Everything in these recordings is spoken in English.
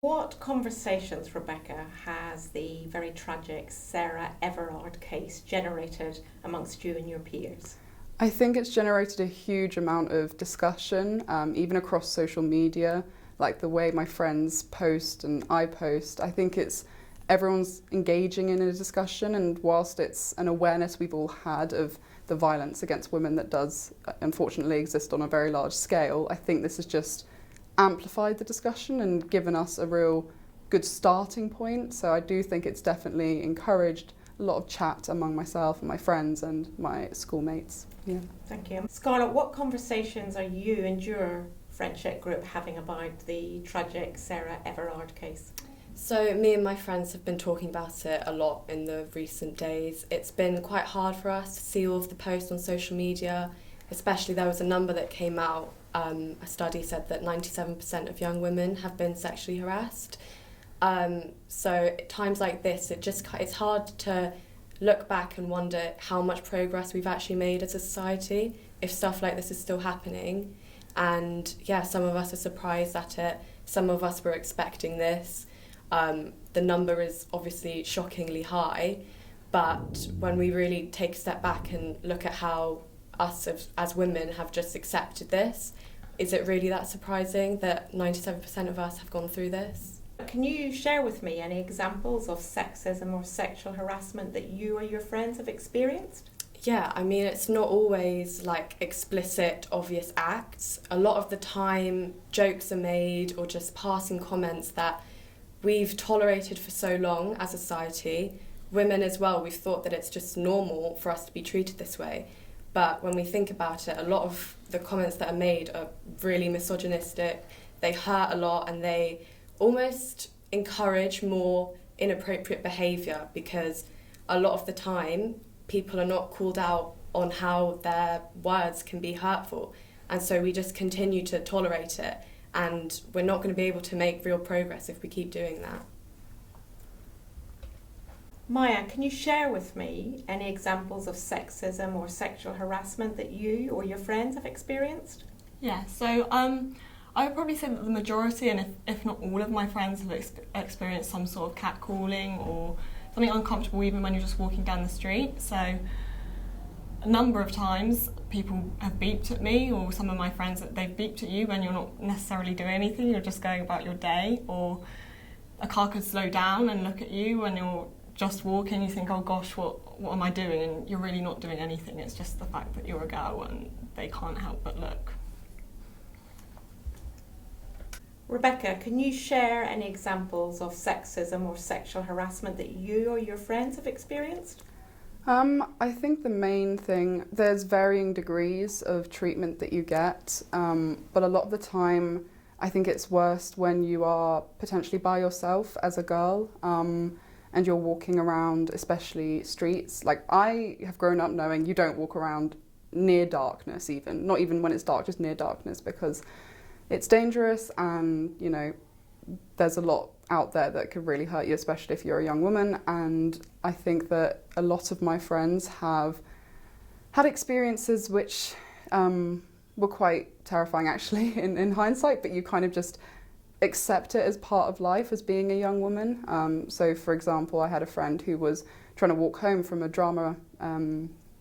What conversations, Rebecca, has the very tragic Sarah Everard case generated amongst you and your peers? I think it's generated a huge amount of discussion, even across social media, like the way my friends post and I post. I think everyone's engaging in a discussion, and whilst it's an awareness we've all had of the violence against women that does unfortunately exist on a very large scale, I think this has just amplified the discussion and given us a real good starting point. So I do think it's definitely encouraged a lot of chat among myself and my friends and my schoolmates. Yeah. Thank you. Scarlett, what conversations are you and your friendship group having about the tragic Sarah Everard case? So me and my friends have been talking about it a lot in the recent days. It's been quite hard for us to see all of the posts on social media, especially there was a number that came out. A study said that 97% of young women have been sexually harassed. So at times like this, it's hard to look back and wonder how much progress we've actually made as a society if stuff like this is still happening. And yeah, some of us are surprised at it. Some of us were expecting this. The number is obviously shockingly high, but when we really take a step back and look at how us as women have just accepted this, is it really that surprising that 97% of us have gone through this? Can you share with me any examples of sexism or sexual harassment that you or your friends have experienced? Yeah, I mean, it's not always like explicit, obvious acts. A lot of the time, jokes are made or just passing comments that we've tolerated for so long as a society. Women as well, we've thought that it's just normal for us to be treated this way. But when we think about it, a lot of the comments that are made are really misogynistic. They hurt a lot and they almost encourage more inappropriate behaviour, because a lot of the time people are not called out on how their words can be hurtful. And so we just continue to tolerate it, and we're not going to be able to make real progress if we keep doing that. Maya, can you share with me any examples of sexism or sexual harassment that you or your friends have experienced? Yeah, so I would probably say that the majority, and if not all of my friends, have experienced some sort of catcalling or something uncomfortable even when you're just walking down the street. So a number of times people have beeped at me, or some of my friends, that they've beeped at you when you're not necessarily doing anything, you're just going about your day, or a car could slow down and look at you when you're just walking. You think, oh gosh, what am I doing? And you're really not doing anything. It's just the fact that you're a girl and they can't help but look. Rebecca, can you share any examples of sexism or sexual harassment that you or your friends have experienced? I think the main thing, there's varying degrees of treatment that you get, but a lot of the time I think it's worst when you are potentially by yourself as a girl, and you're walking around, especially streets. Like, I have grown up knowing you don't walk around near darkness, even not even when it's dark, just near darkness, because it's dangerous, and you know there's a lot out there that could really hurt you, especially if you're a young woman. And I think that a lot of my friends have had experiences which were quite terrifying actually in hindsight, but you kind of just accept it as part of life as being a young woman. So for example, I had a friend who was trying to walk home from a drama,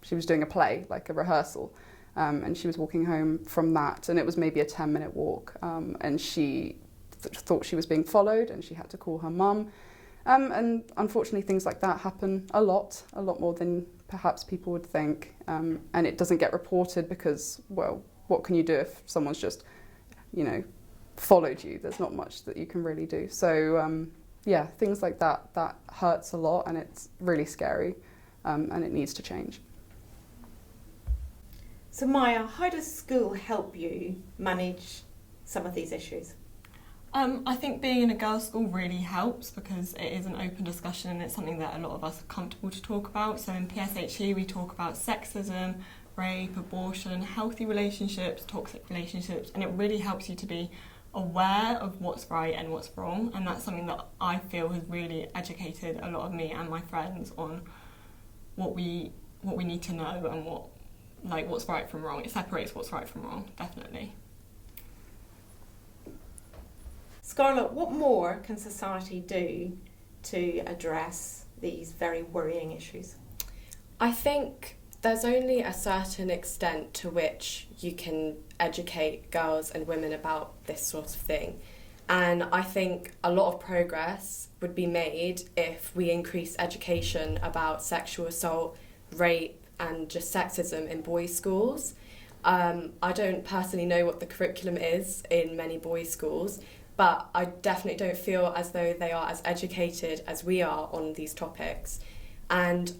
she was doing a play, like a rehearsal, and she was walking home from that, and it was maybe a 10-minute walk, and she thought she was being followed and she had to call her mum. And unfortunately things like that happen a lot more than perhaps people would think, and it doesn't get reported because, well, what can you do if someone's just, you know, followed you? There's not much that you can really do. So yeah, things like that hurts a lot, and it's really scary, and it needs to change. So Maya, how does school help you manage some of these issues? I think being in a girls' school really helps because it is an open discussion and it's something that a lot of us are comfortable to talk about. So in PSHE we talk about sexism, rape, abortion, healthy relationships, toxic relationships, and it really helps you to be aware of what's right and what's wrong, and that's something that I feel has really educated a lot of me and my friends on what we need to know and what's right from wrong. It separates what's right from wrong, definitely. Scarlett, what more can society do to address these very worrying issues? I think there's only a certain extent to which you can educate girls and women about this sort of thing. And I think a lot of progress would be made if we increase education about sexual assault, rape, and just sexism in boys' schools. I don't personally know what the curriculum is in many boys' schools, but I definitely don't feel as though they are as educated as we are on these topics. And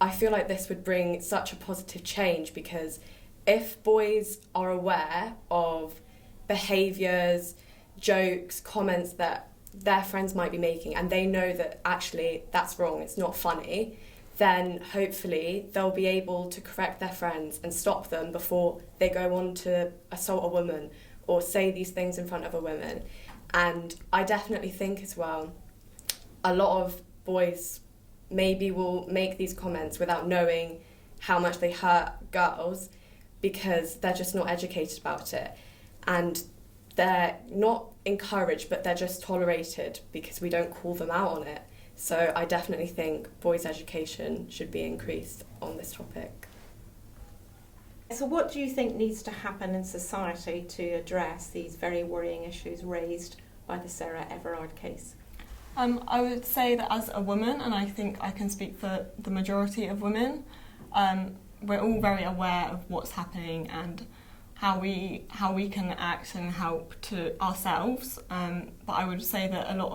I feel like this would bring such a positive change, because if boys are aware of behaviours, jokes, comments that their friends might be making, and they know that actually that's wrong, it's not funny, then hopefully they'll be able to correct their friends and stop them before they go on to assault a woman or say these things in front of a woman. And I definitely think as well, a lot of boys maybe will make these comments without knowing how much they hurt girls, because they're just not educated about it. And they're not encouraged, but they're just tolerated because we don't call them out on it. So I definitely think boys' education should be increased on this topic. So what do you think needs to happen in society to address these very worrying issues raised by the Sarah Everard case? I would say that as a woman, and I think I can speak for the majority of women, we're all very aware of what's happening and how we can act and help to ourselves. But I would say that a lot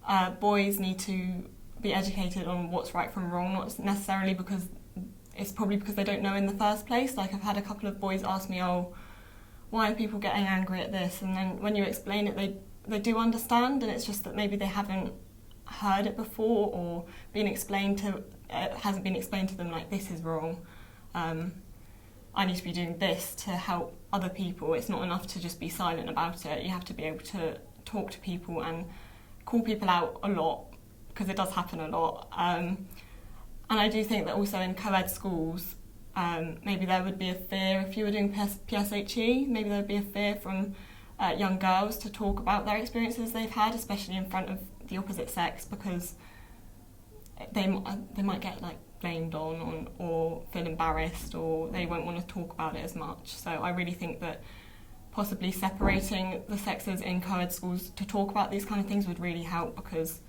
of boys need to be educated on what's right from wrong, not necessarily because it's probably because they don't know in the first place. Like, I've had a couple of boys ask me, oh, why are people getting angry at this? And then when you explain it, they do understand, and it's just that maybe they haven't heard it before or it hasn't been explained to them, like, this is wrong. I need to be doing this to help other people. It's not enough to just be silent about it. You have to be able to talk to people and call people out a lot, because it does happen a lot. And I do think that also in co-ed schools, maybe there would be a fear if you were doing PSHE, maybe there would be a fear from young girls to talk about their experiences they've had, especially in front of the opposite sex, because they might get blamed on or feel embarrassed, or they won't want to talk about it as much. So I really think that possibly separating the sexes in co-ed schools to talk about these kind of things would really help, because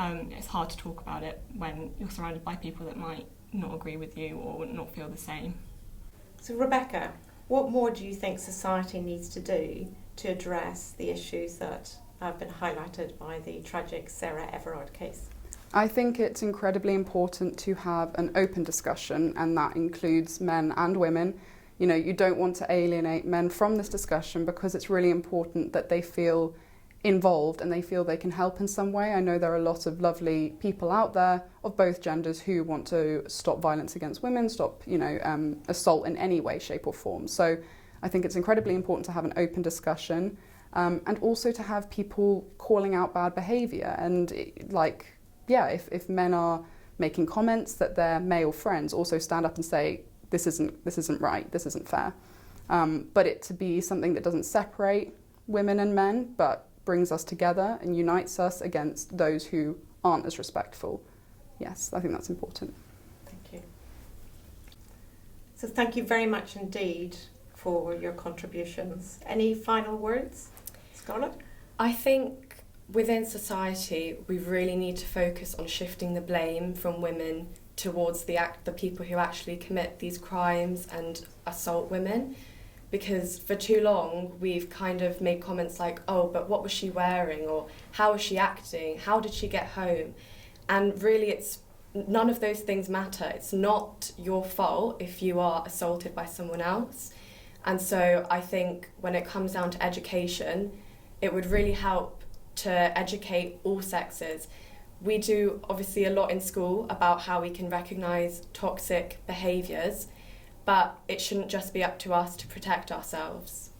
it's hard to talk about it when you're surrounded by people that might not agree with you or not feel the same. So Rebecca, what more do you think society needs to do to address the issues that have been highlighted by the tragic Sarah Everard case? I think it's incredibly important to have an open discussion, and that includes men and women. You know, you don't want to alienate men from this discussion, because it's really important that they feel involved and they feel they can help in some way. I know there are a lot of lovely people out there of both genders who want to stop violence against women, stop, assault in any way, shape or form. So I think it's incredibly important to have an open discussion, and also to have people calling out bad behaviour. And if men are making comments that their male friends, also stand up and say, this isn't right, this isn't fair. But it to be something that doesn't separate women and men, but brings us together and unites us against those who aren't as respectful. Yes, I think that's important. Thank you. So thank you very much indeed for your contributions. Any final words, Scarlett? I think within society we really need to focus on shifting the blame from women towards the people who actually commit these crimes and assault women. Because for too long we've kind of made comments like, oh, but what was she wearing, or how was she acting, how did she get home? And really none of those things matter. It's not your fault if you are assaulted by someone else. And so I think when it comes down to education, it would really help to educate all sexes. We do obviously a lot in school about how we can recognise toxic behaviours, but it shouldn't just be up to us to protect ourselves.